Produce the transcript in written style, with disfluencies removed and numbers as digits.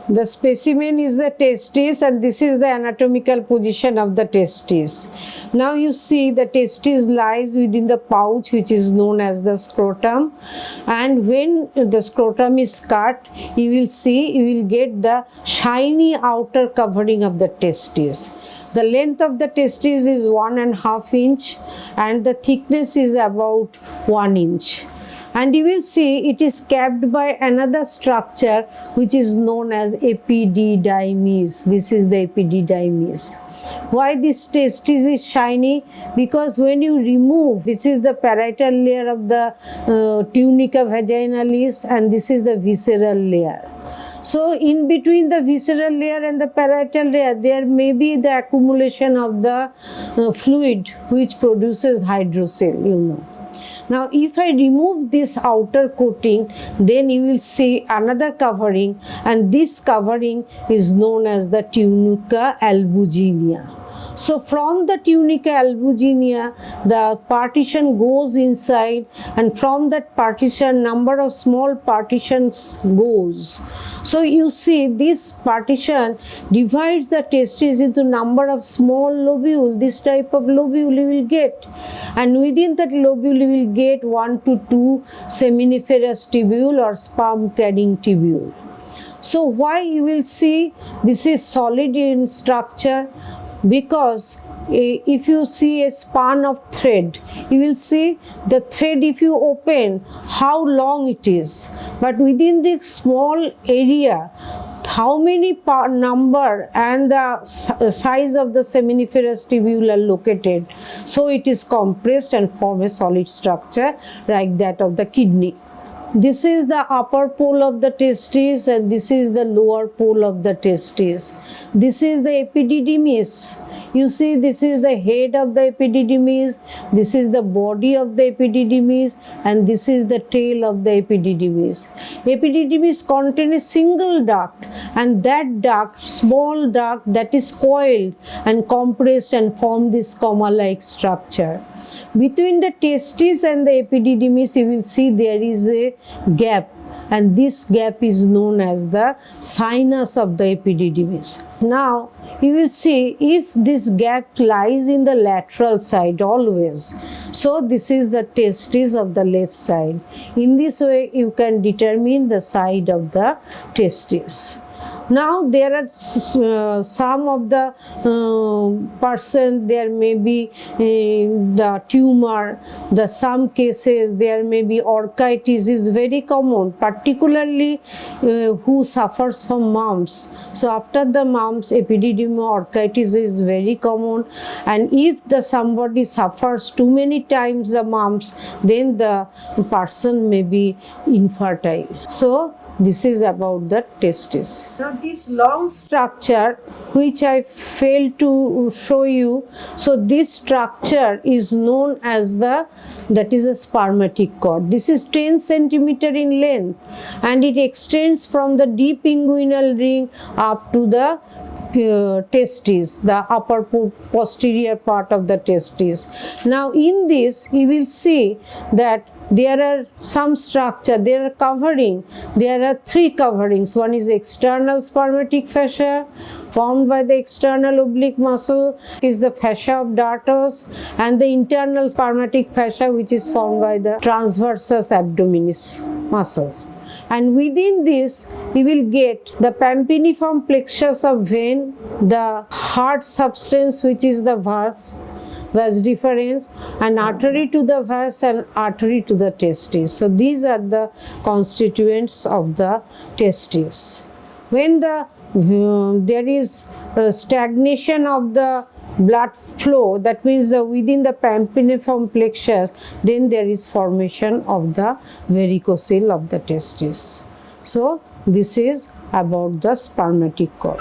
The specimen is the testis, and this is the anatomical position of the testis. Now you see the testis lies within the pouch which is known as the scrotum, and when the scrotum is cut, you will get the shiny outer covering of the testis. The length of the testis is 1.5 inch and the thickness is about 1 inch. And you will see it is capped by another structure which is known as epididymis. This is the epididymis. Why this testis is shiny? Because when you remove, this is the parietal layer of the tunica vaginalis, and this is the visceral layer. So in between the visceral layer and the parietal layer, there may be the accumulation of the fluid which produces hydrocele, Now, if I remove this outer coating, then you will see another covering, and this covering is known as the tunica albuginea. So, from the tunica albuginea, the partition goes inside, and from that partition, number of small partitions goes. So, you see this partition divides the testis into number of small lobules. This type of lobule you will get, and within that lobule you will get 1 to 2 seminiferous tubule or sperm carrying tubule. So, why you will see this is solid in structure? Because if you see a span of thread, you will see the thread, if you open, how long it is. But within this small area, how many number and the size of the seminiferous tubule are located. So it is compressed and form a solid structure like that of the kidney. This is the upper pole of the testis, and this is the lower pole of the testis. This is the epididymis. You see, this is the head of the epididymis, this is the body of the epididymis, and this is the tail of the epididymis. Epididymis contain a single duct, and that duct, small duct, that is coiled and compressed and form this comma-like structure. Between the testis and the epididymis, you will see there is a gap, and this gap is known as the sinus of the epididymis. Now, you will see if this gap lies in the lateral side always. So, this is the testis of the left side. In this way, you can determine the side of the testis. Now, there are some of the person, there may be the tumor, some cases there may be orchitis is very common, particularly who suffers from mumps. So, after the mumps, epididymal orchitis is very common, and if somebody suffers too many times the mumps, then the person may be infertile. So, this is about the testis. Now this long structure which I failed to show you, so this structure is known as that is a spermatic cord. This is 10 centimeter in length, and it extends from the deep inguinal ring up to the testis, the upper posterior part of the testis. Now in this you will see that there are some structure, there are covering, there are 3 coverings. One is external spermatic fascia formed by the external oblique muscle, is the fascia of Dartos, and the internal spermatic fascia which is formed by the transversus abdominis muscle. And within this, you will get the pampiniform plexus of vein, the hard substance which is the vas deferens, and artery to the vas and artery to the testis. So these are the constituents of the testis. When there is stagnation of the blood flow, that means within the pampiniform plexus, then there is formation of the varicocele of the testis. So this is about the spermatic cord.